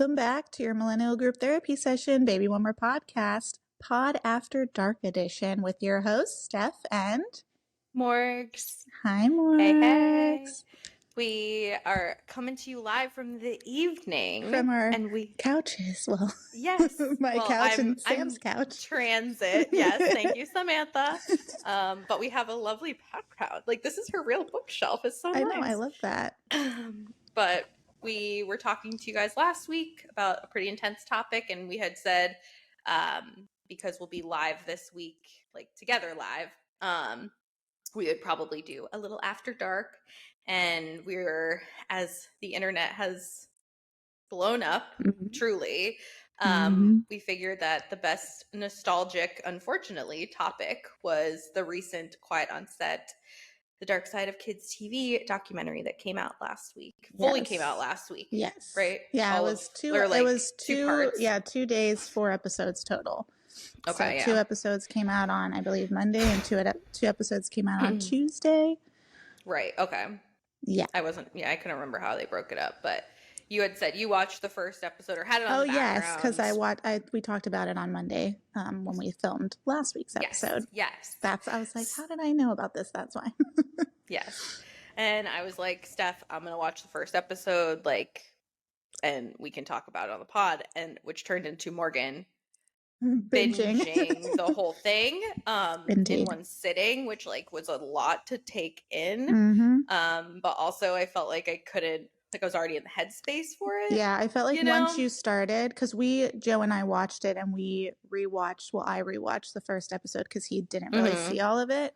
welcome back to your Millennial Group Therapy Session, Baby Boomer Podcast, Pod After Dark Edition with your hosts, Steph and Morgs. Hi, Morgs. Hey. We are coming to you live from the evening. From our couches. Well, yes. my couch and Sam's couch. Transit. Yes. Thank you, Samantha. But we have a lovely background. Like, this is her real bookshelf. It's so nice. I know. I love that. But we were talking to you guys last week about a pretty intense topic, and we had said, because we'll be live this week, like together live, we would probably do a little after dark. And we're, as the internet has blown up, truly, we figured that the best nostalgic, unfortunately, topic was the recent Quiet on Set, The Dark Side of Kids TV documentary that came out last week. Fully came out last week. Yes. Right? Yeah, it was two parts. Yeah, 2 days, 4 episodes total. Okay. So 2 episodes came out on, I believe, Monday, and 2 episodes came out on Tuesday. Right. Okay. Yeah. I couldn't remember how they broke it up, but you had said you watched the first episode or had it on the background. Yes, because we talked about it on Monday when we filmed last week's episode. Yes. I was like, how did I know about this? That's why. Yes. And I was like, Steph, I'm going to watch the first episode, and we can talk about it on the pod, and which turned into Morgan binging the whole thing in one sitting, which was a lot to take in. But also I felt like I couldn't, I was already in the headspace for it. Yeah, I felt like once you started, because Joe and I watched it and I rewatched the first episode because he didn't really see all of it.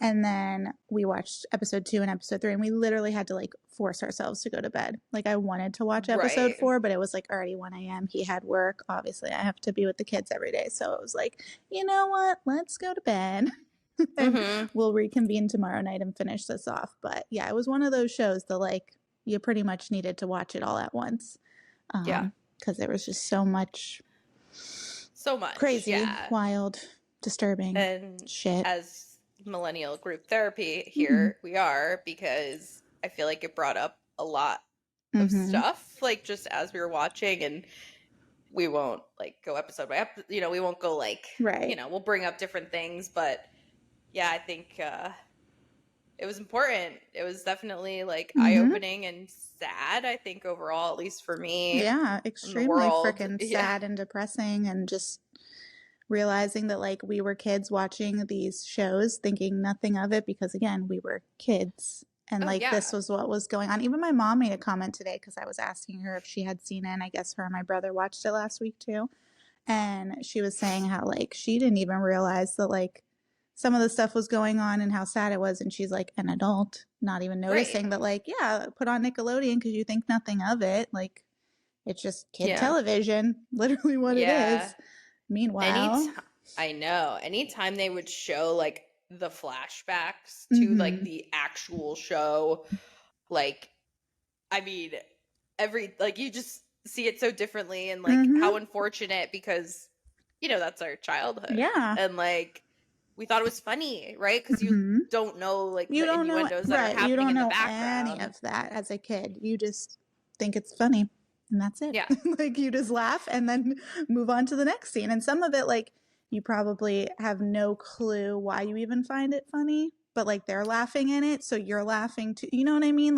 And then we watched episode 2 and episode 3, and we literally had to force ourselves to go to bed. I wanted to watch episode 4, but it was already 1 a.m. He had work. Obviously, I have to be with the kids every day. So it was like, you know what? Let's go to bed. And we'll reconvene tomorrow night and finish this off. But yeah, it was one of those shows that you pretty much needed to watch it all at once. Because there was just so much crazy, wild, disturbing and shit. As Millennial Group Therapy here we are, because I feel like it brought up a lot of stuff, just as we were watching, and we won't go episode by episode, we won't go we'll bring up different things, but yeah, I think it was important. It was definitely eye-opening and sad, I think, overall, at least for me. Yeah, extremely freaking sad and depressing, and just realizing that we were kids watching these shows thinking nothing of it because, again, we were kids, and this was what was going on. Even my mom made a comment today because I was asking her if she had seen it, and I guess her and my brother watched it last week too, and she was saying how she didn't even realize that some of the stuff was going on and how sad it was, and she's an adult not even noticing that put on Nickelodeon because you think nothing of it, it's just kid television, literally what it is. Meanwhile, I know. Anytime they would show the flashbacks to the actual show, I mean, you just see it so differently, and how unfortunate, because that's our childhood. Yeah. And we thought it was funny, right? Because you don't know you the don't innuendos know, that are happening you don't in the know background. Any of that as a kid. You just think it's funny. And that's it. Yeah. You just laugh and then move on to the next scene. And some of it, you probably have no clue why you even find it funny, but they're laughing in it, so you're laughing too. You know what I mean?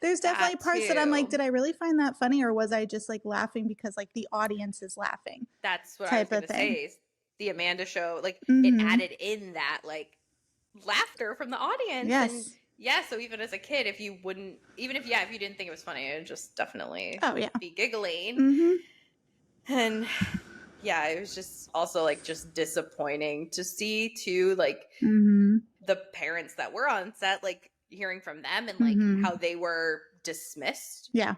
There's definitely parts that I'm did I really find that funny, or was I just laughing because the audience is laughing? That's what I was going to say. The Amanda show, it added in that laughter from the audience. Yes. And yeah, so even as a kid, if you didn't think it was funny, it would just definitely be giggling. And yeah, it was just also just disappointing to see too, the parents that were on set, hearing from them and how they were dismissed. Yeah.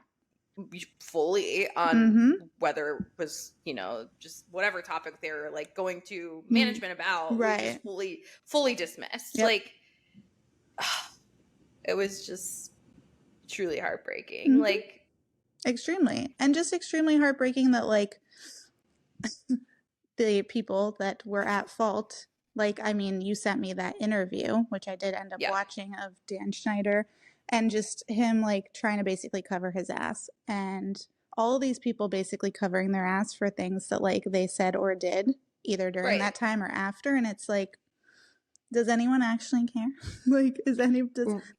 Fully on whether it was, just whatever topic they were going to management about, right? Just fully dismissed. Yep. It was just truly heartbreaking. Extremely. And just extremely heartbreaking that the people that were at fault, you sent me that interview, which I did end up watching, of Dan Schneider, and just him trying to basically cover his ass and all these people basically covering their ass for things that like they said or did either during that time or after, and it's like, does anyone actually care? Like, does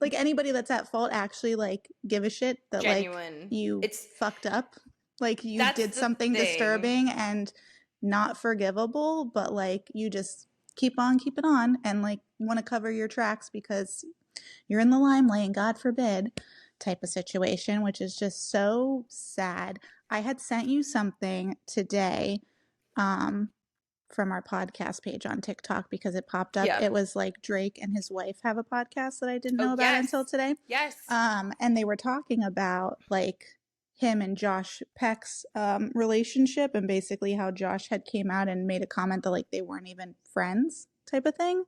like anybody that's at fault actually like give a shit that genuine. like you fucked up? Like you did something disturbing and not forgivable, but like you just keep on keeping on and like want to cover your tracks because you're in the limelight, God forbid, type of situation, which is just so sad. I had sent you something today from our podcast page on TikTok because it popped up. It was like Drake and his wife have a podcast that I didn't know about until today. Yes. And they were talking about like him and Josh Peck's relationship, and basically how Josh had came out and made a comment that like they weren't even friends type of thing.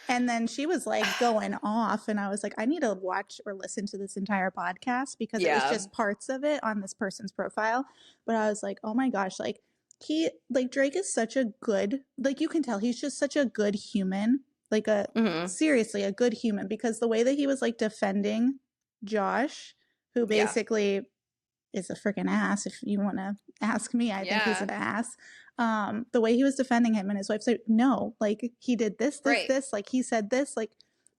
And then she was like going off, and I was like, I need to watch or listen to this entire podcast because it was just parts of it on this person's profile. But I was like, oh my gosh, like Drake is such a good, like you can tell he's just such a good human, like seriously a good human, because the way that he was like defending Josh, who basically is a freaking ass, if you want to ask me. I think he's an ass. The way he was defending him, and his wife's like, no, like he did this, like he said this, like,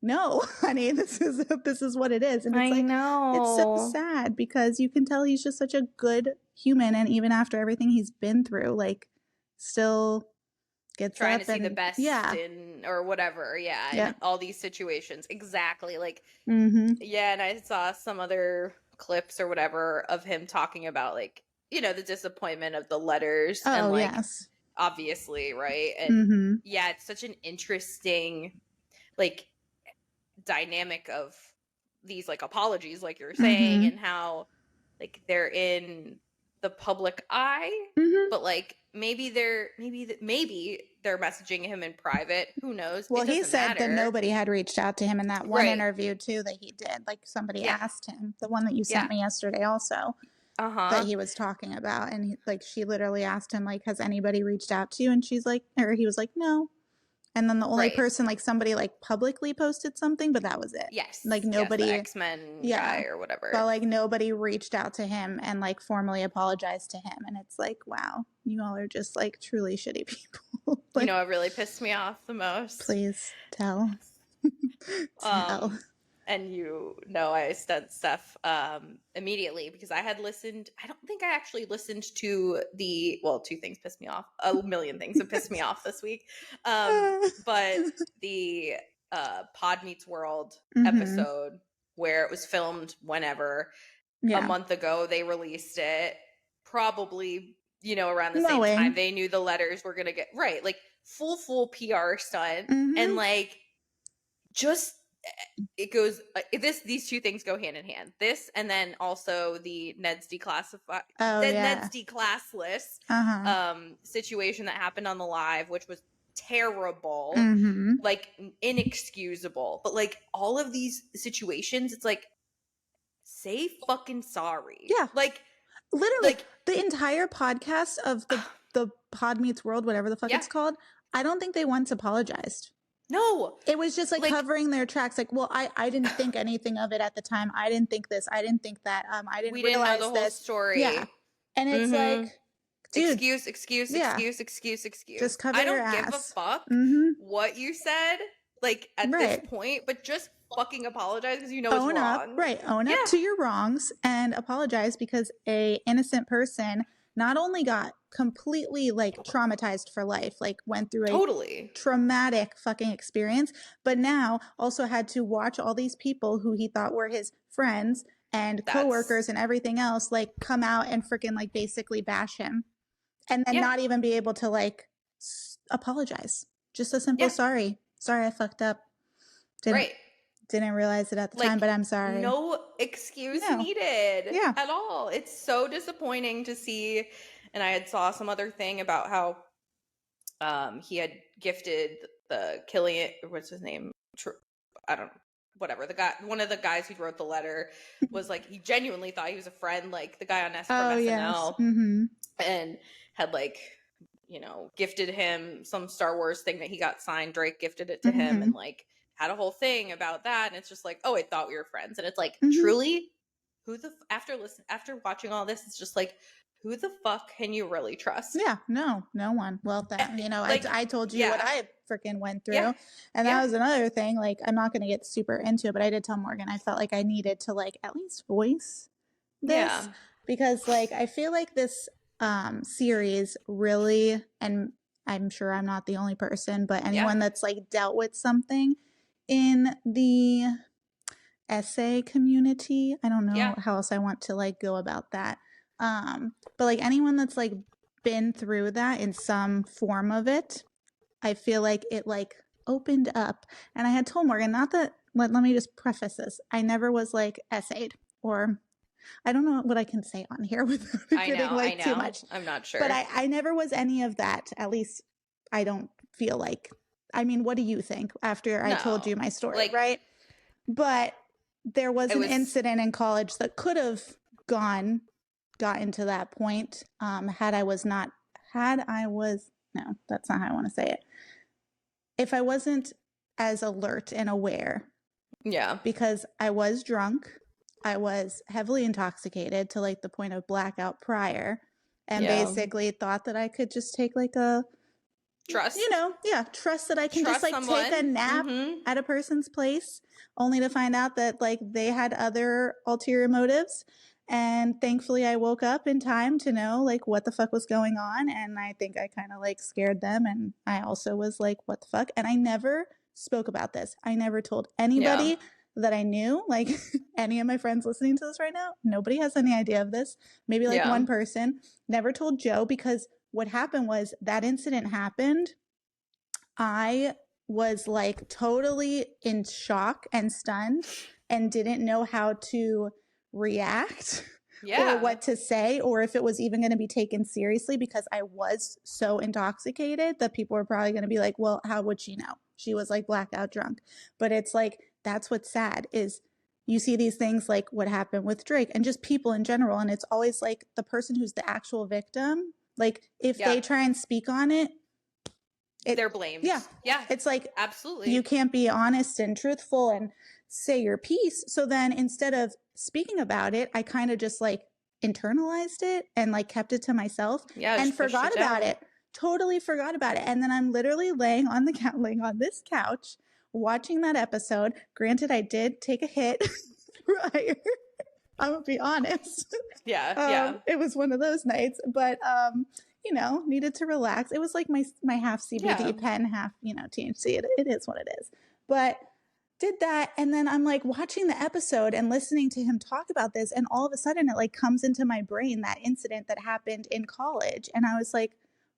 no, honey, this is what it is. And it's it's so sad because you can tell he's just such a good human, and even after everything he's been through, like still gets trying up to see the best in or whatever, in all these situations. Exactly. Like and I saw some other clips or whatever of him talking about like, you know, the disappointment of the letters and like obviously, right? And it's such an interesting like dynamic of these like apologies, like you're saying, and how like they're in the public eye, but like maybe they're messaging him in private. Who knows? Well, he said that nobody had reached out to him in that one interview too that he did. Like somebody asked him, the one that you sent me yesterday also, that he was talking about, and she literally asked him like, has anybody reached out to you? And he was like, no. And then the only person, like somebody like publicly posted something, but that was it. Yes. Like nobody, the X-Men guy or whatever. But like nobody reached out to him and like formally apologized to him. And it's like, wow, you all are just like truly shitty people. Like, you know what really pissed me off the most? Please tell. And you know I sent Steph immediately because I had listened. I don't think I actually listened to two things pissed me off. A million things have pissed me off this week. But the Pod Meets World episode where it was filmed whenever a month ago they released it. Probably, you know, around the same time they knew the letters were going to get like full PR stunt. And like just it goes these two things go hand in hand. This and then also the Ned's declassified Ned's declassless situation that happened on the live, which was terrible, like inexcusable. But like all of these situations, it's like say fucking sorry. Like literally like, the entire podcast of the Pod Meets World, whatever the fuck it's called, I don't think they once apologized. No. It was just like covering their tracks. Like, well, I didn't think anything of it at the time. I didn't think this. I didn't think that. I didn't realize know the whole story. Yeah. And it's like, dude. Excuse. Just cover your ass. I don't give a fuck what you said, like, at this point, but just fucking apologize because you know it's wrong. Own up to your wrongs and apologize because a innocent person not only got completely like traumatized for life, like went through a traumatic fucking experience, but now also had to watch all these people who he thought were his friends and coworkers and everything else like come out and freaking like basically bash him, and then not even be able to like apologize. Just a simple sorry I fucked up. Didn't realize it at the time, but I'm sorry. No excuse needed at all. It's so disappointing to see. And I had saw some other thing about how he had gifted the Killian, what's his name? I don't know. Whatever. The guy, one of the guys who wrote the letter was like, he genuinely thought he was a friend, like the guy on SNL. And had like, you know, gifted him some Star Wars thing that he got signed. Drake gifted it to him and like had a whole thing about that. And it's just like, oh, I thought we were friends. And it's like, truly, after watching all this, it's just like, who the fuck can you really trust? Yeah, no one. Well, that, you know, Like, I told you what yeah, I freaking went through. yeah, And that yeah, was another thing. Like, I'm not going to get super into it, but I did tell Morgan I felt like I needed to, like, at least voice this yeah, because, like, I feel like this series really, and I'm sure I'm not the only person, but anyone that's, like, dealt with something in the essay community, I don't know yeah, how else I want to, like, go about that. But, like, anyone that's, like, been through that in some form of it, I feel like it, like, opened up. And I had told Morgan, not that, let me just preface this, I never was, like, essayed, or I don't know what I can say on here without it getting, like, too much. I'm not sure. But I never was any of that. At least I don't feel like. I mean, what do you think after I told you my story, like, right? But there was it an was- incident in college that could have gotten to that point had I was, no, that's not how I want to say it. If I wasn't as alert and aware, yeah, because I was drunk, I was heavily intoxicated to, like, the point of blackout prior, and Yeah. basically thought that I could just take, like, a trust, trust that I can just, Trust like, take a someone. nap Mhm. at a person's place, only to find out that, like, they had other ulterior motives. And thankfully I woke up in time to know, like, what the fuck was going on. And I think I kind of, like, scared them. And I also was like, what the fuck? And I never spoke about this. I never told anybody Yeah. that I knew, like, any of my friends listening to this right now. Nobody has any idea of this. Maybe, like, Yeah. one person. Never told Joe, because what happened was that incident happened. I was, like, totally in shock and stunned and didn't know how to react Yeah. or what to say, or if it was even going to be taken seriously, because I was so intoxicated that people were probably going to be like, well, how would she know? She was, like, blackout drunk. But it's like, that's what's sad, is you see these things like what happened with Drake and just people in general. And it's always like the person who's the actual victim, like, if they try and speak on it, they're blamed. Yeah. Yeah. It's like, absolutely. You can't be honest and truthful and say your piece. So then instead of speaking about it, I kind of just, like, internalized it and, like, kept it to myself and forgot about it. Totally forgot about it. And then I'm literally laying on this couch watching that episode. Granted, I did take a hit prior. I'm gonna be honest. Yeah. It was one of those nights, but needed to relax. It was like my half CBD pen, half, THC. It is what it is. But did that, and then I'm, like, watching the episode and listening to him talk about this, and all of a sudden it, like, comes into my brain, that incident that happened in college, and I was like,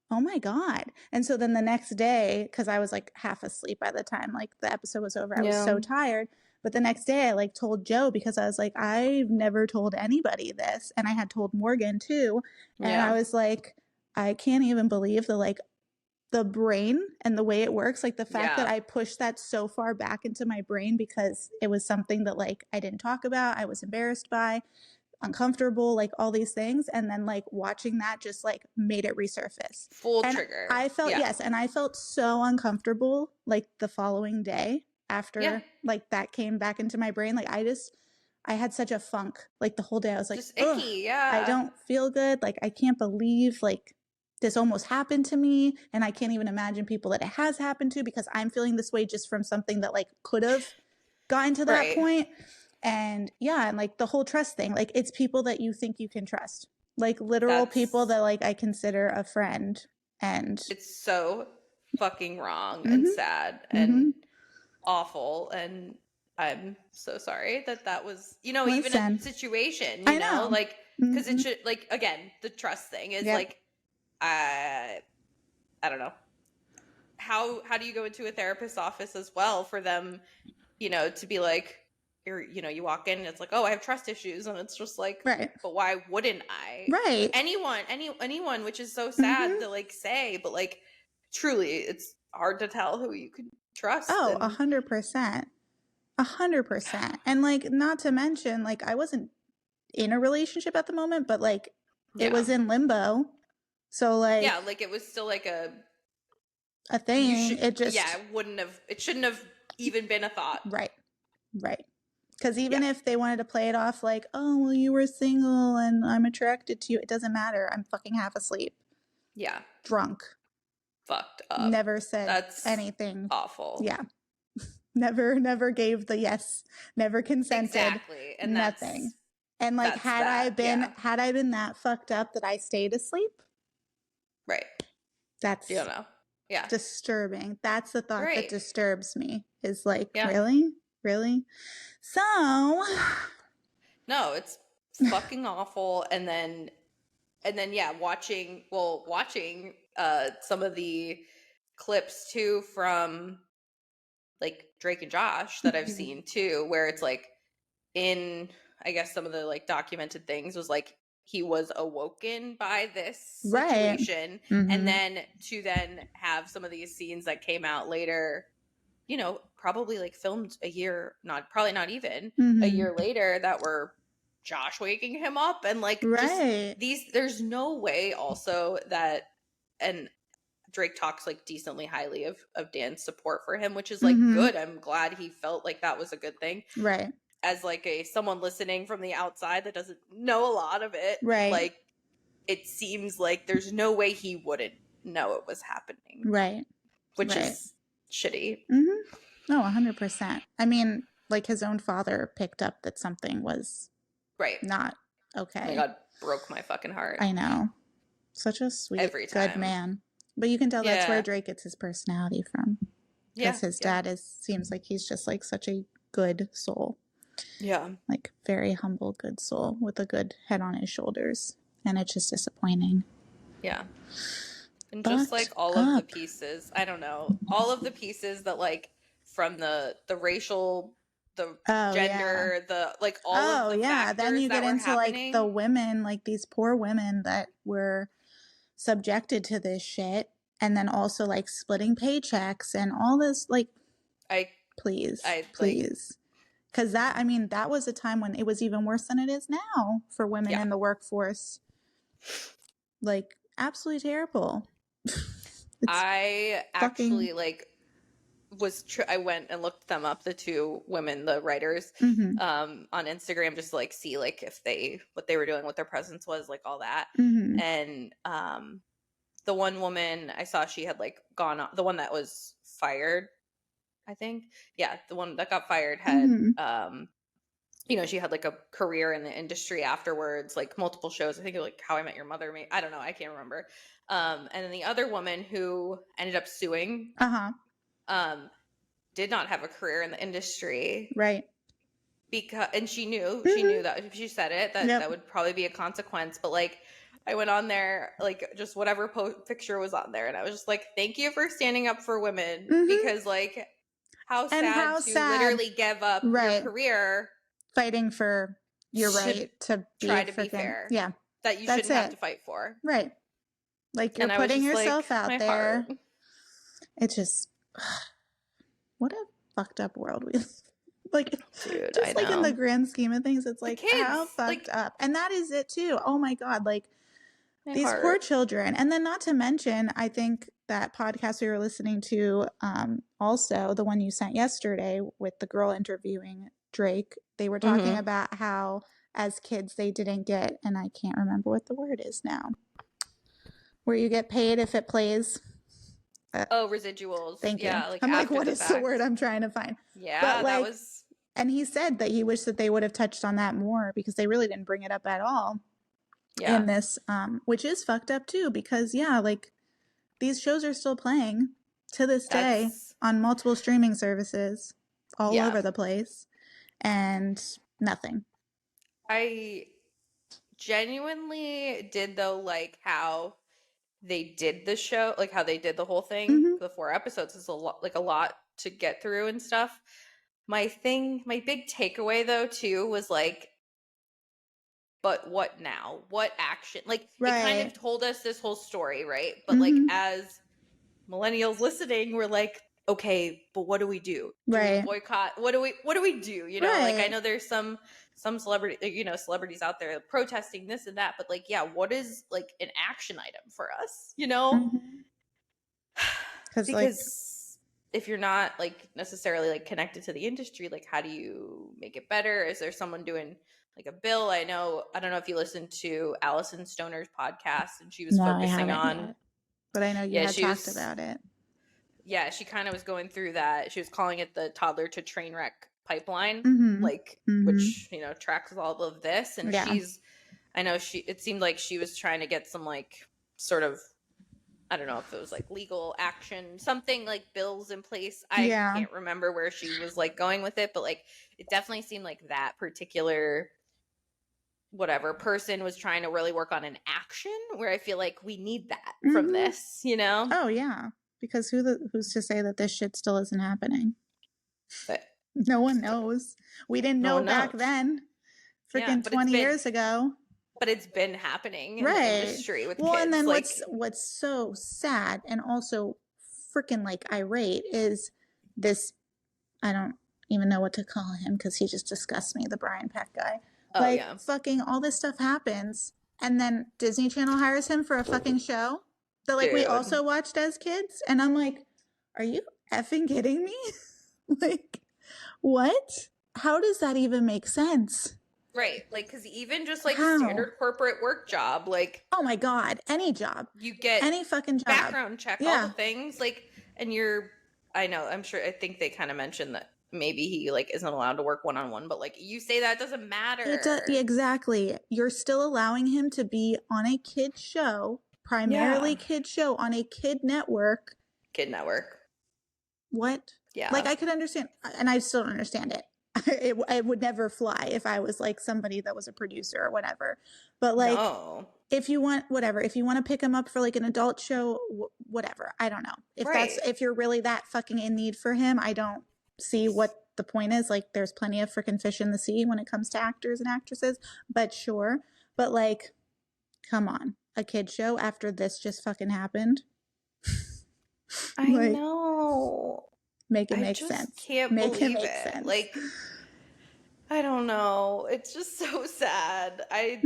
oh my God. And so then the next day, because I was, like, half asleep by the time, like, the episode was over, I was so tired. But the next day I, like, told Joe, because I was like, I've never told anybody this. And I had told Morgan too. And I was like, I can't even believe the brain and the way it works. Like, the fact that I pushed that so far back into my brain because it was something that, like, I didn't talk about, I was embarrassed by, uncomfortable, like, all these things. And then, like, watching that just, like, made it resurface. Full and trigger. I felt, yes. And I felt so uncomfortable, like, the following day after, like, that came back into my brain. Like, I had such a funk, like, the whole day. I was like, just icky. Yeah. I don't feel good. Like, I can't believe, like, this almost happened to me. And I can't even imagine people that it has happened to, because I'm feeling this way just from something that, like, could have gotten to that point. And and, like, the whole trust thing, like, it's people that you think you can trust, like, literal people that, like, I consider a friend. And it's so fucking wrong and sad and awful. And I'm so sorry that was, even a situation, I know. like, because it should, like, again, the trust thing is like, I don't know. How do you go into a therapist's office as well for them, to be like, you walk in and it's like, oh, I have trust issues, and it's just like, right, but why wouldn't I? Right. Anyone, which is so sad to, like, say, but, like, truly, it's hard to tell who you can trust. Oh, 100%. 100%. And, like, not to mention, like, I wasn't in a relationship at the moment, but, like, it was in limbo. So, like, like, it was still, like, a thing. It just, it shouldn't have even been a thought. Right. Because even if they wanted to play it off like, oh, well, you were single and I'm attracted to you, it doesn't matter. I'm fucking half asleep. Yeah. Drunk. Fucked up. Never said That's anything. awful. Yeah. Never gave the yes. Never consented. Exactly. And nothing. And like, had I been that fucked up that I stayed asleep? Right. That's you don't know. Yeah. Disturbing. That's the thought that disturbs me. Is like, really? So no, it's fucking awful. And then yeah, watching some of the clips too from like Drake and Josh that I've seen too, where it's like in, I guess, some of the like documented things was like he was awoken by this situation, and then to have some of these scenes that came out later, you know, probably like filmed a year, probably not even a year later, that were Josh waking him up and like just there's no way also that, and Drake talks like decently highly of Dan's support for him, which is like good. I'm glad he felt like that was a good thing. Right. As like someone listening from the outside that doesn't know a lot of it, right. Like it seems like there's no way he wouldn't know it was happening. Right. Which is shitty. No, 100%. I mean, like his own father picked up that something was not okay. Oh my God, broke my fucking heart. I know. Such a sweet, good man. But you can tell that's where Drake gets his personality from. Because his dad seems like he's just like such a good soul. Yeah. Like very humble, good soul with a good head on his shoulders. And it's just disappointing. Yeah. And just like all of the pieces, I don't know, all of the pieces that like from the racial, the gender, the like all of the factors then you get into happening. Like the women, like these poor women that were subjected to this shit, and then also like splitting paychecks and all this, like please because that, I mean, that was a time when it was even worse than it is now for women in the workforce. Like absolutely terrible. I actually like I went and looked them up, the two women, the writers, on Instagram, just to like see like if what they were doing, what their presence was, like all that. And the one woman I saw, she had like gone on, the one that was fired, I think. Yeah, the one that got fired had you know, she had like a career in the industry afterwards, like multiple shows. I think it was like How I Met Your Mother. I don't know. I can't remember. And then the other woman who ended up suing did not have a career in the industry. Right. And she knew that if she said it, that would probably be a consequence. But like, I went on there, like just whatever picture was on there. And I was just like, thank you for standing up for women, because like how sad to literally give up your career fighting for your right to try to be fair. Yeah. That you shouldn't have to fight for. Right. Like you're putting yourself out there. Heart. It's just, what a fucked up world we live. Like, dude, just like in the grand scheme of things, it's like how fucked up. And that is it too. Oh my God. Like these poor children. And then not to mention, I think that podcast we were listening to, also the one you sent yesterday with the girl interviewing Drake, they were talking about how as kids they didn't get, and I can't remember what the word is now, where you get paid if it plays. Residuals. Thank you. Like I'm like, what is the word I'm trying to find? Yeah, but like, that was. And he said that he wished that they would have touched on that more because they really didn't bring it up at all in this, which is fucked up too. Because like these shows are still playing to this day on multiple streaming services all over the place, and nothing. I genuinely did though like how they did the show, like how they did the whole thing. The 4 episodes is a lot to get through and stuff. My big takeaway though too was like, but what now? What action? Like it kind of told us this whole story, right? But like as millennials listening, we're like, okay, but what do we do? Do we boycott? What do we do? You know, like I know there's some celebrities out there protesting this and that, but like, what is like an action item for us? You know, because if you're not like necessarily like connected to the industry, like how do you make it better? Is there someone doing like a bill? I don't know if you listened to Allison Stoner's podcast, and she was No, I focusing haven't on, yet. But I know you yeah, had talked about it. yeah, she kind of was going through that. She was calling it the toddler to train wreck pipeline, Mm-hmm. like, Mm-hmm. which, tracks all of this. And Yeah. it seemed like she was trying to get some like sort of, I don't know if it was like legal action, something like bills in place. I can't remember where she was like going with it, but like it definitely seemed like that particular whatever person was trying to really work on an action where I feel like we need that from this, Oh yeah, because who's to say that this shit still isn't happening? But no one knows. We didn't know back then. Freaking 20 years ago. But it's been happening in the industry with kids. And then what's so sad and also freaking like irate is this, I don't even know what to call him because he just disgusts me, the Brian Peck guy. Fucking all this stuff happens, and then Disney Channel hires him for a fucking show that like we also watched as kids, and I'm like, are you effing kidding me? Like, what? How does that even make sense? Right, like, because even just like standard corporate work job, like, oh my god, any job, you get any fucking job, background check, all the things, like, and I think they kind of mentioned that maybe he like isn't allowed to work one-on-one, but like you say that doesn't matter. Exactly. You're still allowing him to be on a kid show, primarily kid show on a kid network. What? Yeah. Like I could understand, and I still don't understand it. It would never fly if I was like somebody that was a producer or whatever. But like, if you want to pick him up for like an adult show, whatever. I don't know if you're really that fucking in need for him. I don't see what the point is. Like there's plenty of freaking fish in the sea when it comes to actors and actresses, but sure. But like, come on, a kid show after this just fucking happened. I know. Make it make sense. Can't believe it. Sense. Like, I don't know. It's just so sad. I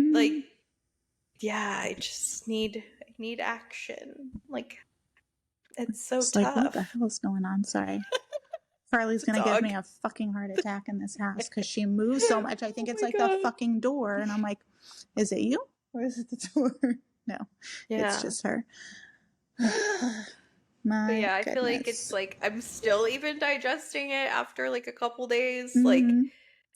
just need action. Like, it's so tough. Like, what the hell is going on? Sorry. Charlie's gonna give me a fucking heart attack in this house because she moves so much. I think it's like the fucking door, and I'm like, is it you or is it the door? No, it's just her. I feel like it's like I'm still even digesting it after like a couple days. Like,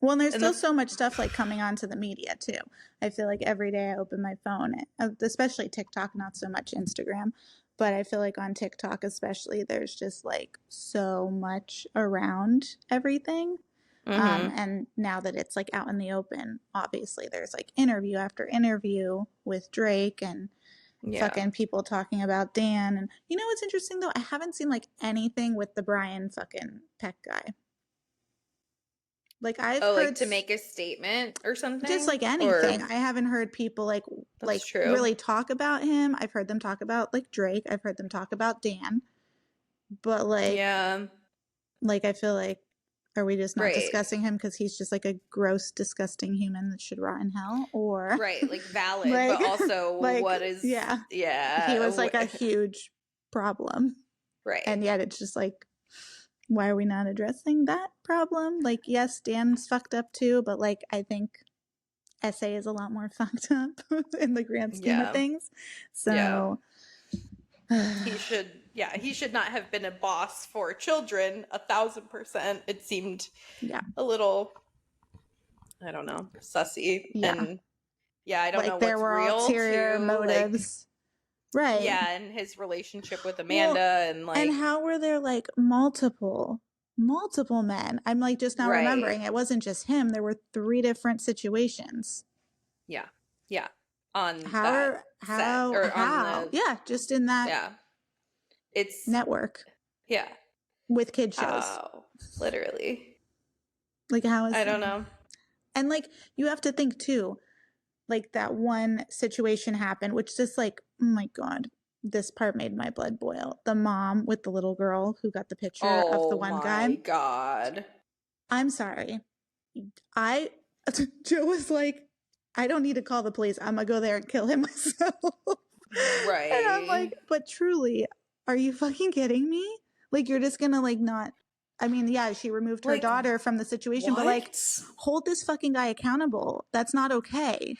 well, and there's still so much stuff like coming onto the media too. I feel like every day I open my phone, especially TikTok, not so much Instagram. But I feel like on TikTok especially, there's just like so much around everything. And now that it's like out in the open, obviously there's like interview after interview with Drake and fucking people talking about Dan. And you know what's interesting though? I haven't seen like anything with the Brian fucking Peck guy. Like I've heard like to make a statement or something, just like anything. I haven't heard people like really talk about him. I've heard them talk about like Drake. I've heard them talk about Dan. But like, like I feel like, are we just not discussing him because he's just like a gross, disgusting human that should rot in hell? Or like valid, but also like, what is? Yeah, he was like a huge problem, right? And yet it's just like, why are we not addressing that problem? Like, yes, Dan's fucked up too, but like, I think SA is a lot more fucked up in the grand scheme of things. So he should not have been a boss for children. 1,000%. It seemed a little, I don't know, sussy. And I don't know what's there were real ulterior motives. Right. Yeah, and his relationship with Amanda and like, and how were there like multiple men? I'm like just now remembering it wasn't just him. There were 3 different situations. Yeah. On how just in that it's network. Yeah. With kid shows. Oh, literally. Like how is I don't know. And like you have to think too, like that one situation happened, which just like, oh my God, this part made my blood boil. The mom with the little girl who got the picture of the one guy. Oh my God. I'm sorry. Joe was like, I don't need to call the police. I'm going to go there and kill him myself. Right. And I'm like, but truly, are you fucking kidding me? Like, you're just gonna, like, not... I mean, yeah, she removed her Like, daughter from the situation, but, like, what? hold this fucking guy accountable. That's not okay.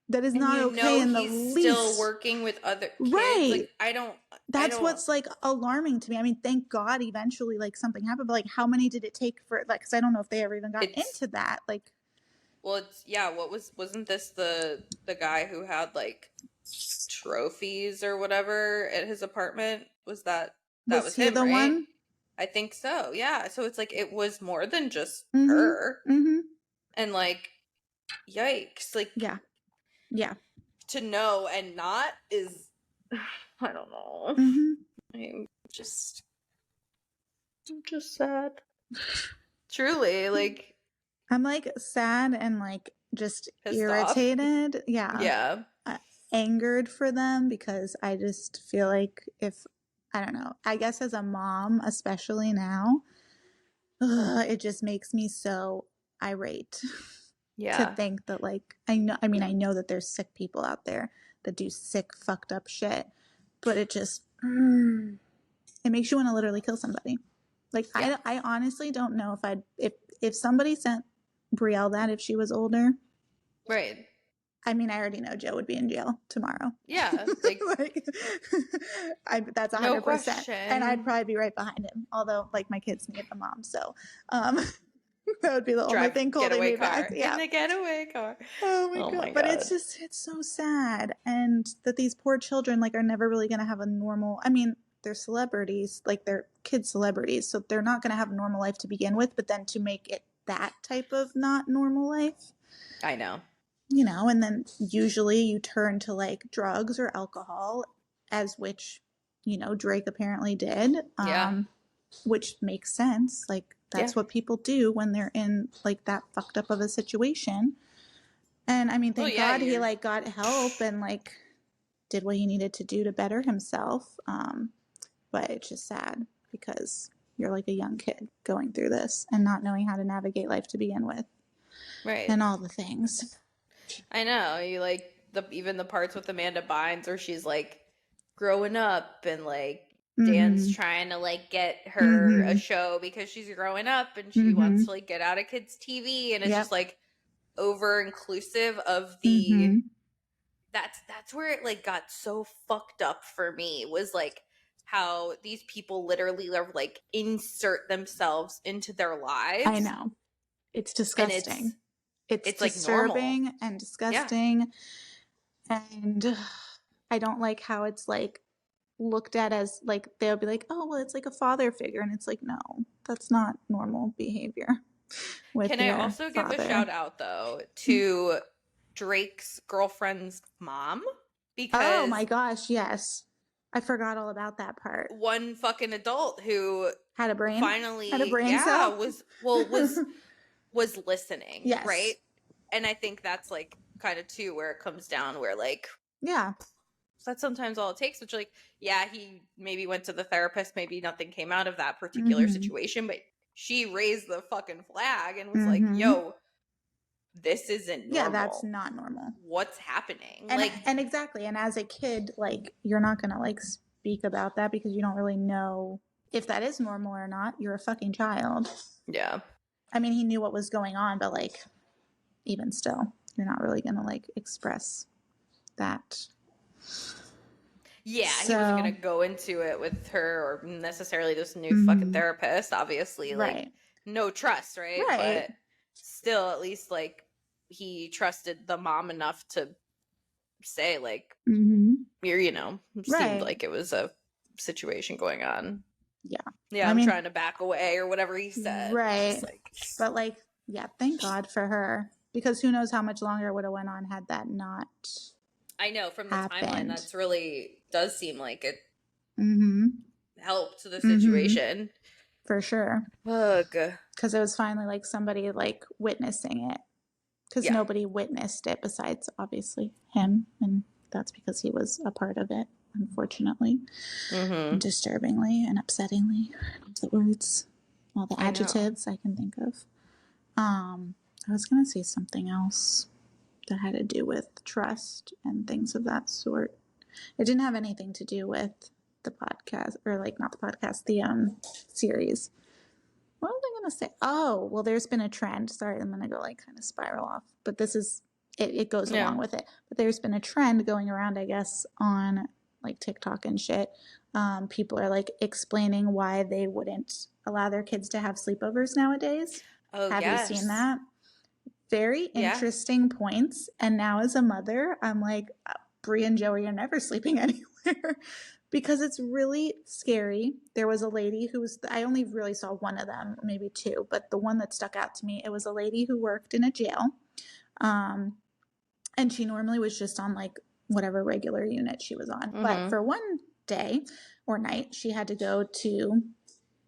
That is And not you okay know in the he's still least. working with other kids. Right. Like, I don't. That's what's, like, alarming to me. I mean, thank God eventually, like, something happened, but, like, how many did it take for, like, because I don't know if they ever even got It's into that. Like, well, it's yeah. Wasn't this the guy who had like trophies or whatever at his apartment? That was was he him, the right? one? I think so. Yeah. So it's like it was more than just Mm-hmm. her, Mm-hmm. and like, yikes! Like Yeah. Yeah. to know and not is, I don't know. Mm-hmm. I'm just sad. Truly, like I'm, like, sad and, like, just pissed off. irritated. Yeah. Yeah. Angered for them, because I just feel like if... I don't know. I guess as a mom, especially now, it just makes me so irate to Yeah. think that, like, I know that there's sick people out there that do sick, fucked up shit, but it just... it makes you want to literally kill somebody. Like, Yeah. I honestly don't know if I'd... if somebody sent Brielle that if she was older... Right. I mean, I already know Joe would be in jail tomorrow. Yeah. Like, Like, that's no 100%. And I'd question. probably be right behind him. Although, like, my kids need a mom, so that would be the only Drive thing holding getaway me car back. in Yeah. the getaway car. Oh my Oh God. my But it's god. just, it's so sad. And that these poor children, like, are never really going to have a normal... I mean, they're celebrities, like, they're kid celebrities, so they're not going to have a normal life to begin with, but then to make it that type of not normal life... I know. You know, and then usually you turn to, like, drugs or alcohol, as which, you know, Drake apparently did, Yeah. which makes sense. Like, Yeah. that's what people do when they're in, like, that fucked up of a situation. And I mean, Well, thank yeah, God he, you're like, got help and, like, did what he needed to do to better himself. But it's just sad because you're, like, a young kid going through this and not knowing how to navigate life to begin with right. and all the things. I know. You like even the parts with Amanda Bynes where she's like growing up and like Dan's Mm-hmm. trying to like get her a Mm-hmm. show because she's growing up and she Mm-hmm. wants to like get out of kids' TV, and it's Yep. just like over inclusive of the Mm-hmm. that's where it like got so fucked up for me, was like how these people literally like insert themselves into their I lives, know. It's and disgusting. It's it's like normal. disturbing and Yeah. disgusting. And I don't like how it's, like, looked at as, like, they'll be like, oh, well, it's like a father figure. And it's like, no, that's not normal behavior with Can I your also give a father. shout out though to Drake's girlfriend's mom? Oh Because my gosh, yes. I forgot all about that part. one fucking adult who Had a brain? Had a finally, brain yeah, cell? was listening, Yes. right? And I think that's like kind of too where it comes down, where like Yeah. that's sometimes all it takes, which like, yeah, he maybe went to the therapist, maybe nothing came out of that particular Mm-hmm. situation, but she raised the fucking flag and was like, Mm-hmm. yo, this isn't Yeah, that's normal. not normal. What's happening? And Like, and exactly. And as a kid, like, you're not gonna, like, speak about that because you don't really know if that is normal or not. You're a fucking child. yeah. I mean, he knew what was going on, but, like, even still, you're not really gonna, like, express that. Yeah, he wasn't gonna go into it with her or necessarily this new fucking therapist. Obviously, like, Right. no trust, right? Right. But still, at least like he trusted the mom enough to say, like, Mm-hmm. you're, seemed Right. like it was a situation going on. Yeah. Yeah, I I'm mean, trying to back away or whatever he said. right. Just like, But, like, yeah, thank God for her, because who knows how much longer it would have went on had that not I know from the timeline, happened. that's really does seem like it Mm-hmm. helped the Mm-hmm. situation. For sure. Ugh. Because it was finally, like, somebody, like, witnessing it. Because Yeah. nobody witnessed it besides, obviously, him. And that's because he was a part of it, unfortunately. Mm-hmm. Disturbingly and upsettingly. The words, all the I know. adjectives I can think of. I was going to say something else that had to do with trust and things of that sort. It didn't have anything to do with the podcast, or like not the podcast, the series. What was I going to say? Oh, well, there's been a trend. Sorry, I'm going to go like kind of spiral off, but this is, it goes along with it. But there's been a trend going around, I guess, on like TikTok and shit. People are like explaining why they wouldn't allow their kids to have sleepovers nowadays. Oh, Have yes. you seen that? Very interesting points. And now as a mother, I'm like, Brie and Joey are never sleeping anywhere because it's really scary. There was a lady who was, I only really saw one of them, maybe two, but the one that stuck out to me, it was a lady who worked in a jail. And she normally was just on like whatever regular unit she was on. But for one day or night, she had to go to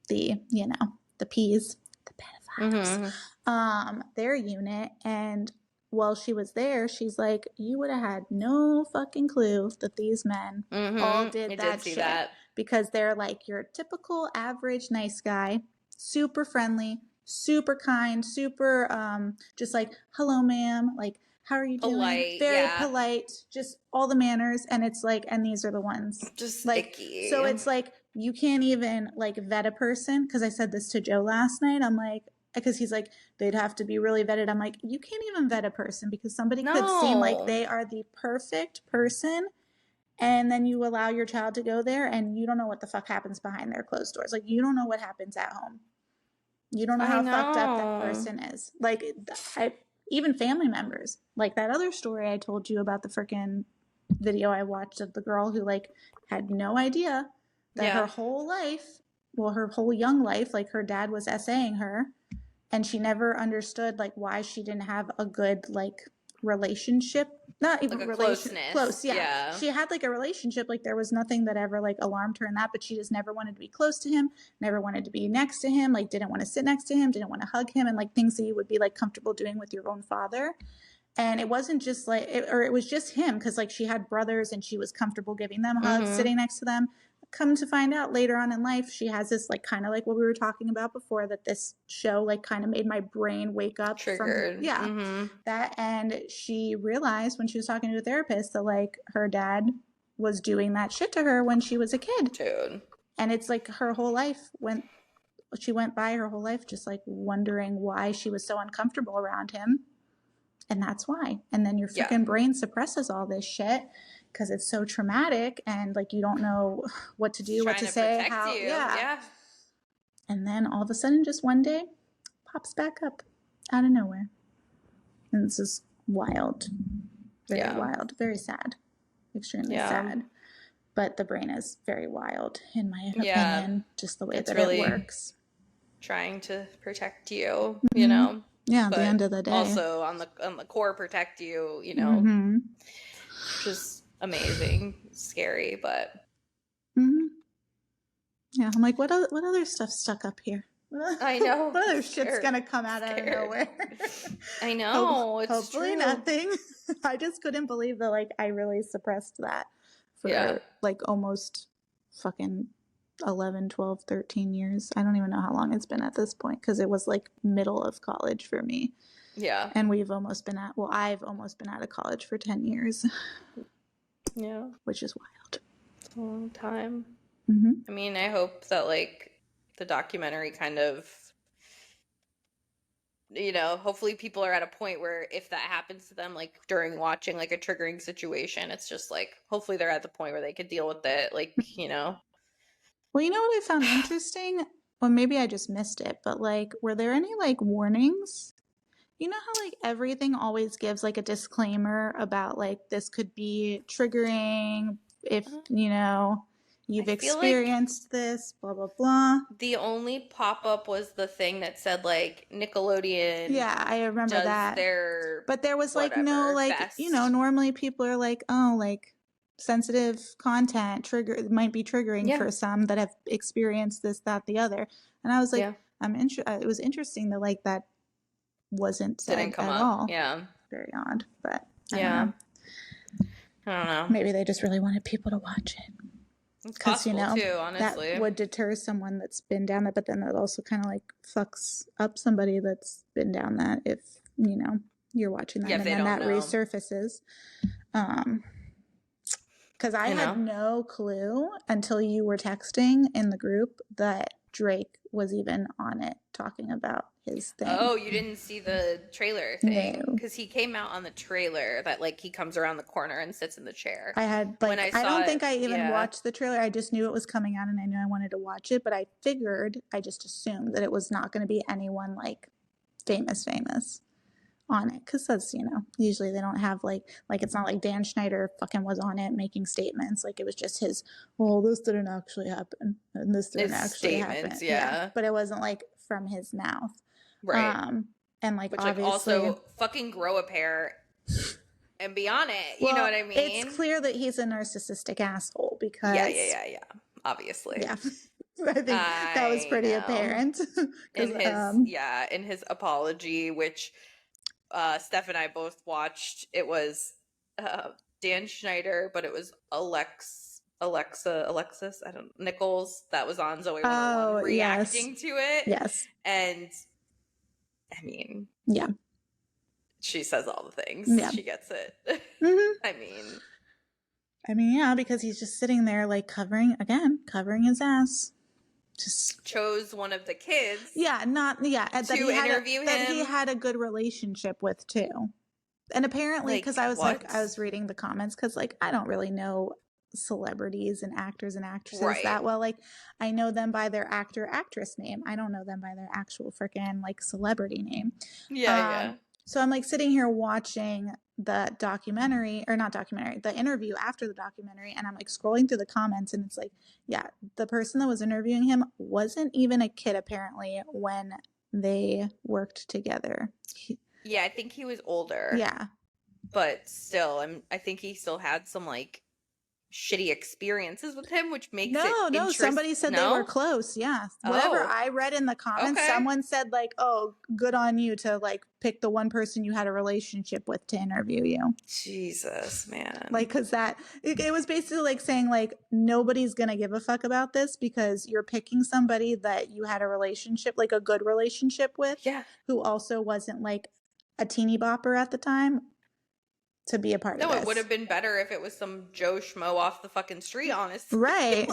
the, you know, the P's, the pedophiles, their unit. And while she was there, she's like, you would have had no fucking clue that these men all did that shit. Because they're like your typical average nice guy, super friendly, super kind, super just like, hello, ma'am, like, how are you doing? Very polite, just all the manners. And it's like, and these are the ones. Just like, icky. So it's like, you can't even like vet a person. Cause I said this to Joe last night. I'm like, because he's like, they'd have to be really vetted. I'm like, you can't even vet a person because somebody could seem like they are the perfect person. And then you allow your child to go there and you don't know what the fuck happens behind their closed doors. Like, you don't know what happens at home. You don't know how fucked up that person is. Like, even family members. Like that other story I told you about, the freaking video I watched of the girl who like had no idea that her whole life, well, her whole young life, like her dad was essaying her, and she never understood like why she didn't have a good like relationship. Not even like close. Yeah. She had like a relationship, like there was nothing that ever like alarmed her in that, but she just never wanted to be close to him, never wanted to be next to him, like didn't want to sit next to him, didn't want to hug him, and like things that you would be like comfortable doing with your own father. And it wasn't just like, it was just him, because like she had brothers and she was comfortable giving them hugs, sitting next to them. Come to find out later on in life, she has this like kind of like what we were talking about before, that this show like kind of made my brain wake up. Triggered. That. And she realized when she was talking to a therapist that like her dad was doing that shit to her when she was a kid. Dude. And it's like her whole life she went by her whole life just like wondering why she was so uncomfortable around him. And that's why. And then your freaking brain suppresses all this shit because it's so traumatic, and like you don't know what to do, what to say, how. And then all of a sudden, just one day, pops back up out of nowhere. And this is wild. Very wild. Very sad. Extremely sad. But the brain is very wild, in my opinion, just the way that really it works. Trying to protect you, you know? Yeah, at the end of the day. Also on the core protect you, you know, which is amazing, scary, but. Yeah, I'm like, what other stuff stuck up here? I know. What other shit's gonna come out of nowhere? I know. It's hopefully true. Nothing. I just couldn't believe that like I really suppressed that for like almost fucking 11, 12, 13 years. I don't even know how long it's been at this point, because it was like middle of college for me. Yeah. And I've almost been out of college for 10 years. Yeah. Which is wild. It's a long time. I mean, I hope that like the documentary kind of, you know, hopefully people are at a point where if that happens to them, like during watching like a triggering situation, it's just like, hopefully they're at the point where they could deal with it. Like, you know. Well, you know what I found interesting? Well, maybe I just missed it, but like, were there any like warnings? You know how like everything always gives like a disclaimer about like this could be triggering if, you know, you've experienced this, blah, blah, blah. The only pop-up was the thing that said like Nickelodeon. Yeah, I remember does that. But there was like no like best. You know, normally people are like, oh, like sensitive content might be triggering for some that have experienced this, that, the other. And I was like, it was interesting that like that wasn't said at all. Yeah. Very odd, but I don't know. Maybe they just really wanted people to watch it. Because, you know, too, honestly, that would deter someone that's been down that, but then that also kind of like fucks up somebody that's been down that if, you know, you're watching that and then that resurfaces. Because I had no clue until you were texting in the group that Drake was even on it talking about his thing. Oh, you didn't see the trailer thing? Because he came out on the trailer that like he comes around the corner and sits in the chair. I had like when I don't think I even watched the trailer. I just knew it was coming out and I knew I wanted to watch it, but I just assumed that it was not going to be anyone like famous on it, because that's, you know, usually they don't have like it's not like Dan Schneider fucking was on it making statements. Like it was just his, well, this didn't actually happen and this didn't actually happen. Yeah, but it wasn't like from his mouth, right? And like, which obviously, like also fucking grow a pair and be on it. Well, you know what I mean? It's clear that he's a narcissistic asshole because yeah, obviously. Yeah. I think that was pretty apparent in his apology, which Steph and I both watched. It was Dan Schneider, but it was Alexis, I don't know, Nichols that was on Zoe 101 reacting to it. Yes. And I mean, yeah, she says all the things. Yeah. She gets it. I mean, yeah, because he's just sitting there like covering his ass. Just chose one of the kids. Yeah, to interview him. That he had a good relationship with too. And apparently, because I was reading the comments, because like I don't really know celebrities and actors and actresses that well. Like I know them by their actress name. I don't know them by their actual freaking like celebrity name. Yeah. So I'm like sitting here watching the the interview after the documentary, and I'm like scrolling through the comments, and it's like, yeah, the person that was interviewing him wasn't even a kid apparently when they worked together. I think he was older. Yeah. But still, I think he still had some like shitty experiences with him, which makes it somebody said they were close. Yeah. Whatever I read in the comments, someone said like, oh, good on you to like pick the one person you had a relationship with to interview you. Jesus, man. Like, because it was basically like saying like nobody's gonna give a fuck about this because you're picking somebody that you had a relationship, like a good relationship with, who also wasn't like a teeny bopper at the time, to be a part of this. No, it would have been better if it was some Joe Schmo off the fucking street, honestly. Right.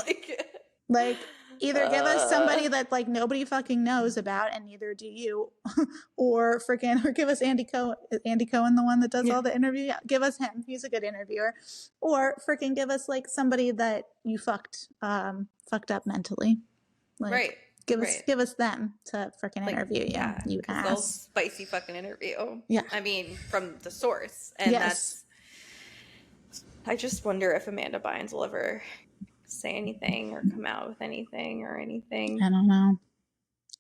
like either give us somebody that like nobody fucking knows about, and neither do you, or give us Andy Cohen, the one that does all the interview. Yeah, give us him. He's a good interviewer. Or freaking give us like somebody that you fucked up mentally. Like, Give us them to freaking interview you. Yeah, you ass. Spicy fucking interview. Yeah. I mean, from the source. And I just wonder if Amanda Bynes will ever say anything or come out with anything or anything. I don't know.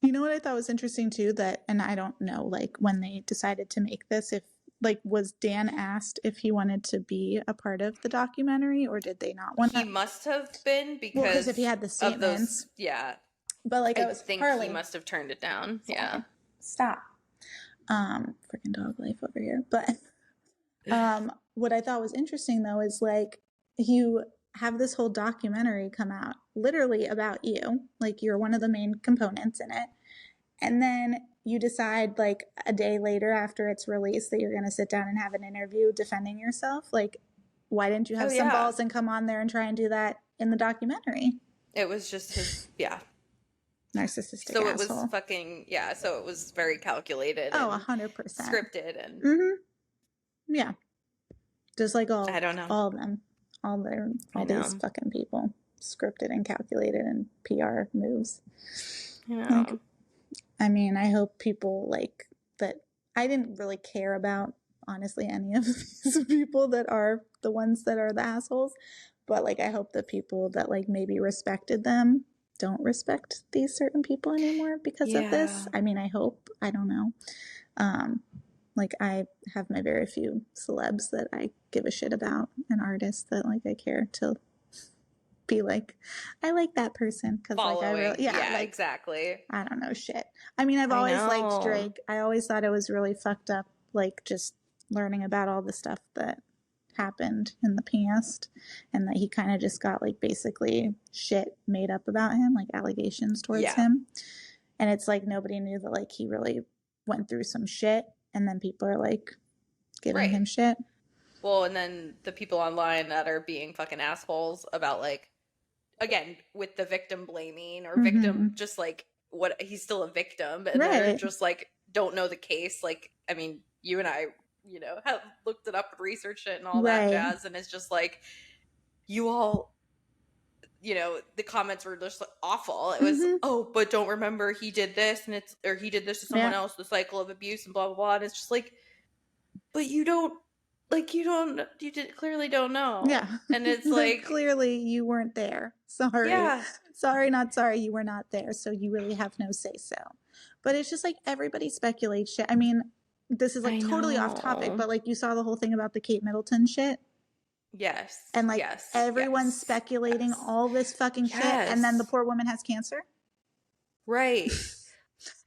You know what I thought was interesting too, and I don't know, like when they decided to make this, if like was Dan asked if he wanted to be a part of the documentary, or did they not want? He must have been, because if he had the statements. But like I think Harley, he must have turned it down. Yeah. Stop. Freaking dog life over here. But what I thought was interesting though is like you have this whole documentary come out literally about you. Like you're one of the main components in it. And then you decide like a day later after it's released that you're going to sit down and have an interview defending yourself. Like, why didn't you have some balls and come on there and try and do that in the documentary? It was just his, narcissistic so asshole. It was fucking so it was very calculated. 100% scripted and just like all I don't know, all of them, all these fucking people, scripted and calculated and PR moves. Like, I mean, I hope people like that. I didn't really care about honestly any of these people that are the ones that are the assholes, but like I hope the people that like maybe respected them don't respect these certain people anymore because of this. I mean, I hope. I don't know. Like I have my very few celebs that I give a shit about, and artists that like I care to be like, I like that person because like I really like, exactly. I don't know shit. I mean, I've always liked Drake. I always thought it was really fucked up, like just learning about all the stuff that happened in the past, and that he kind of just got like basically shit made up about him, like allegations towards him, and it's like nobody knew that like he really went through some shit, and then people are like giving him shit. Well, and then the people online that are being fucking assholes about, like, again, with the victim blaming or victim, just like, what, he's still a victim, and they're Right. just like, don't know the case. Like, I mean, you and I, have looked it up and researched it and all that Right. jazz, and it's just like, you all, the comments were just awful. It was, oh, but don't remember he did this, and or he did this to someone else, the cycle of abuse and blah blah blah. And it's just like, but you clearly don't know. Yeah. And it's like, clearly you weren't there. Sorry. Yeah. Sorry, not sorry, you were not there. So you really have no say so. But it's just like everybody speculates shit. I mean, this is like totally off topic, but like you saw the whole thing about the Kate Middleton shit. Yes. And like everyone's speculating all this fucking shit, and then the poor woman has cancer. Right.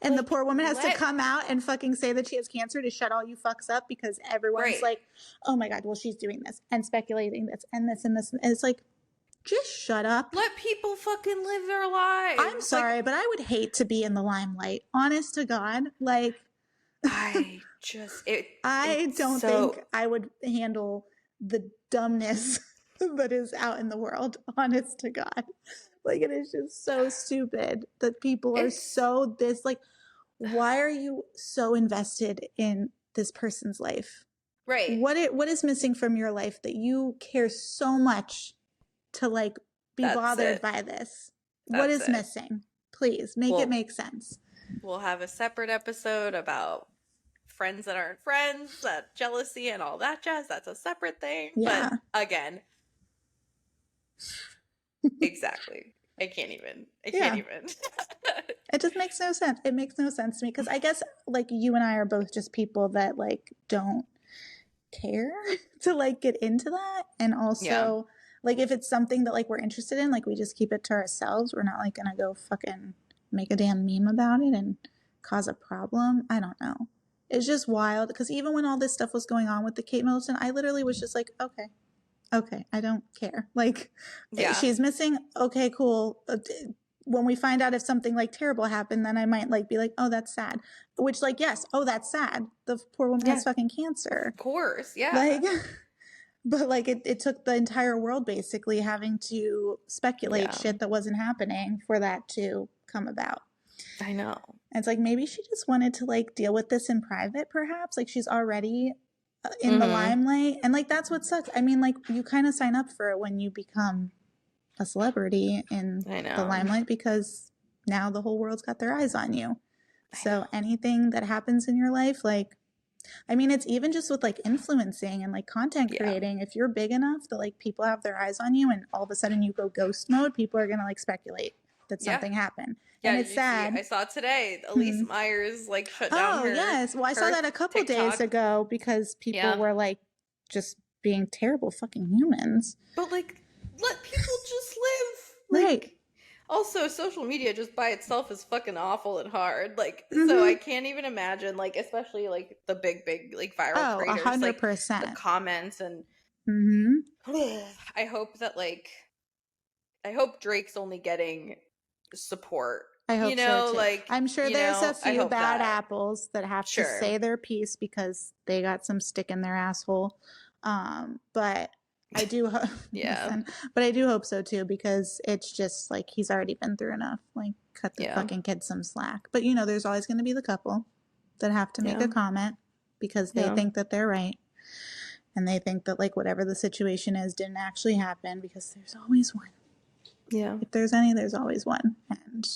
And the poor woman has to come out and fucking say that she has cancer to shut all you fucks up, because everyone's like, oh my God, well, she's doing this and speculating this and this and this. And it's like, just shut up. Let people fucking live their lives. I'm sorry, but I would hate to be in the limelight. Honest to God. Like, I don't think I would handle the dumbness that is out in the world. Honest to God. Like, it is just so stupid that people are so this, like, why are you so invested in this person's life? Right. What is missing from your life that you care so much to, like, be bothered by this? What is missing? Please make it make sense. We'll have a separate episode about friends that aren't friends, that jealousy and all that jazz. That's a separate thing. Yeah. But again, exactly. I can't even. It just makes no sense. It makes no sense to me, because I guess, like, you and I are both just people that, like, don't care to, like, get into that. And also, like, if it's something that, like, we're interested in, like, we just keep it to ourselves. We're not, like, gonna go fucking make a damn meme about it and cause a problem. I don't know. It's just wild, because even when all this stuff was going on with the Kate Middleton, I literally was just like, okay, I don't care. Like, she's missing. Okay, cool. When we find out if something, like, terrible happened, then I might, like, be like, oh, that's sad. Which, like, yes, oh, that's sad. The poor woman has fucking cancer. Of course, yeah. Like, but, like, it took the entire world basically having to speculate shit that wasn't happening for that to come about. I know. And it's like, maybe she just wanted to, like, deal with this in private, perhaps. Like, she's already in the limelight. And, like, that's what sucks. I mean, like, you kind of sign up for it when you become a celebrity in the limelight, because now the whole world's got their eyes on you. So anything that happens in your life, like, I mean, it's even just with, like, influencing and, like, content creating. If you're big enough that, like, people have their eyes on you and all of a sudden you go ghost mode, people are going to, like, speculate that something happened. Yeah, and it's sad. I saw today Elise Myers, like, shut down her. Oh, yes. Well, I saw that a couple days ago, because people were, like, just being terrible fucking humans. But, like, let people just live. Like, also, social media just by itself is fucking awful and hard. Like, so I can't even imagine, like, especially, like, the big, like, viral creators. 100%. Like, the comments and I hope that, like, Drake's only getting support. I hope so too. Like, I'm sure there's a few bad apples that have to say their piece because they got some stick in their asshole. But I do hope, but I do hope so too, because it's just like, he's already been through enough. Like, cut the fucking kid some slack. But there's always going to be the couple that have to make a comment because they think that they're right. And they think that, like, whatever the situation is didn't actually happen, because there's always one. Yeah. If there's any, there's always one. And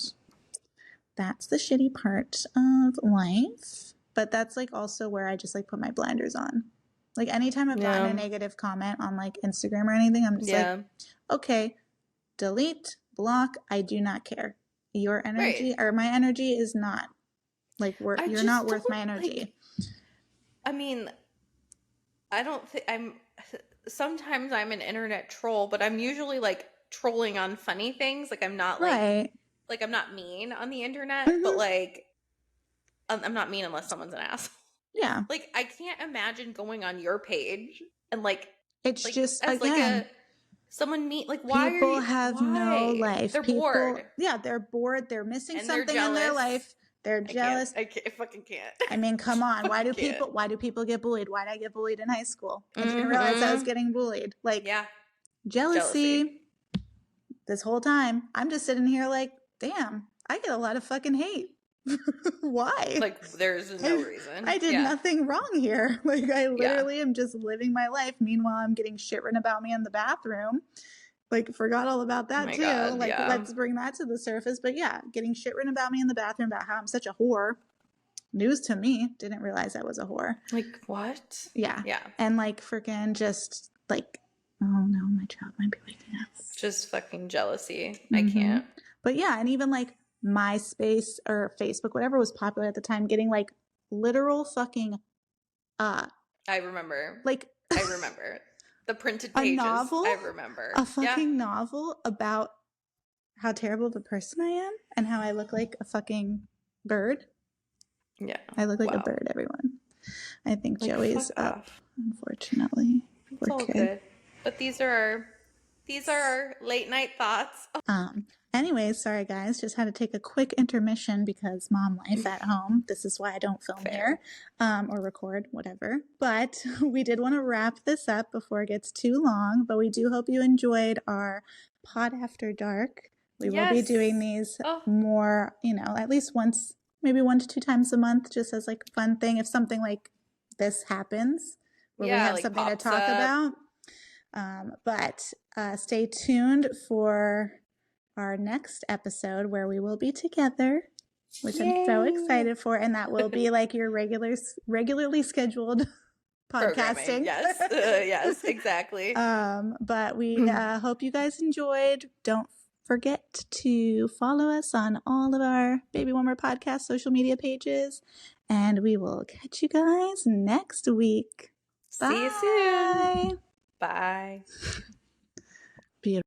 that's the shitty part of life. But that's, like, also where I just, like, put my blinders on. Like, anytime I've gotten a negative comment on, like, Instagram or anything, I'm just like, okay, delete, block, I do not care. Your energy or my energy is not, like, you're not worth my energy. Like, I mean, I don't think sometimes I'm an internet troll, but I'm usually, like, trolling on funny things. Like, I'm not, like, I'm not mean on the internet, but, like, I'm not mean unless someone's an asshole. Yeah. Like, I can't imagine going on your page and, like, it's, like, just, as again, like, someone mean, like, why people have no life. They're bored. Yeah, they're bored. They're missing something in their life. They're jealous. I fucking can't. I mean, come on. Why do Fucking people get bullied? Why did I get bullied in high school? I didn't realize I was getting bullied. Like, Yeah. jealousy. This whole time, I'm just sitting here like, damn, I get a lot of fucking hate. Why? Like, there's no reason. I did nothing wrong here. Like, I literally am just living my life. Meanwhile, I'm getting shit written about me in the bathroom. Like, forgot all about that too. God, like, let's bring that to the surface. But yeah, getting shit written about me in the bathroom about how I'm such a whore. News to me. Didn't realize I was a whore. Like, what? Yeah. Yeah. And like, freaking just like, oh no, my child might be waking up. Just fucking jealousy. I can't. But yeah, and even like MySpace or Facebook, whatever was popular at the time, getting like literal fucking I remember. Like I remember. The printed pages. A novel? I remember. A fucking novel about how terrible of a person I am and how I look like a fucking bird. Yeah. I look like a bird, everyone. I think like, Joey's up, unfortunately. It's all good. But these are our late night thoughts. Anyways, sorry guys, just had to take a quick intermission because mom life at home. This is why I don't film here or record, whatever. But we did want to wrap this up before it gets too long. But we do hope you enjoyed our Pod After Dark. We will be doing these more, at least once, maybe 1 to 2 times a month, just as like a fun thing. If something like this happens, where we have like something to talk about. But stay tuned for our next episode where we will be together, which I'm so excited for. And that will be like your regularly scheduled podcasting. Yes. Yes, exactly. But we hope you guys enjoyed. Don't forget to follow us on all of our Baby One More Podcast social media pages. And we will catch you guys next week. Bye. See you soon. Bye. Beautiful.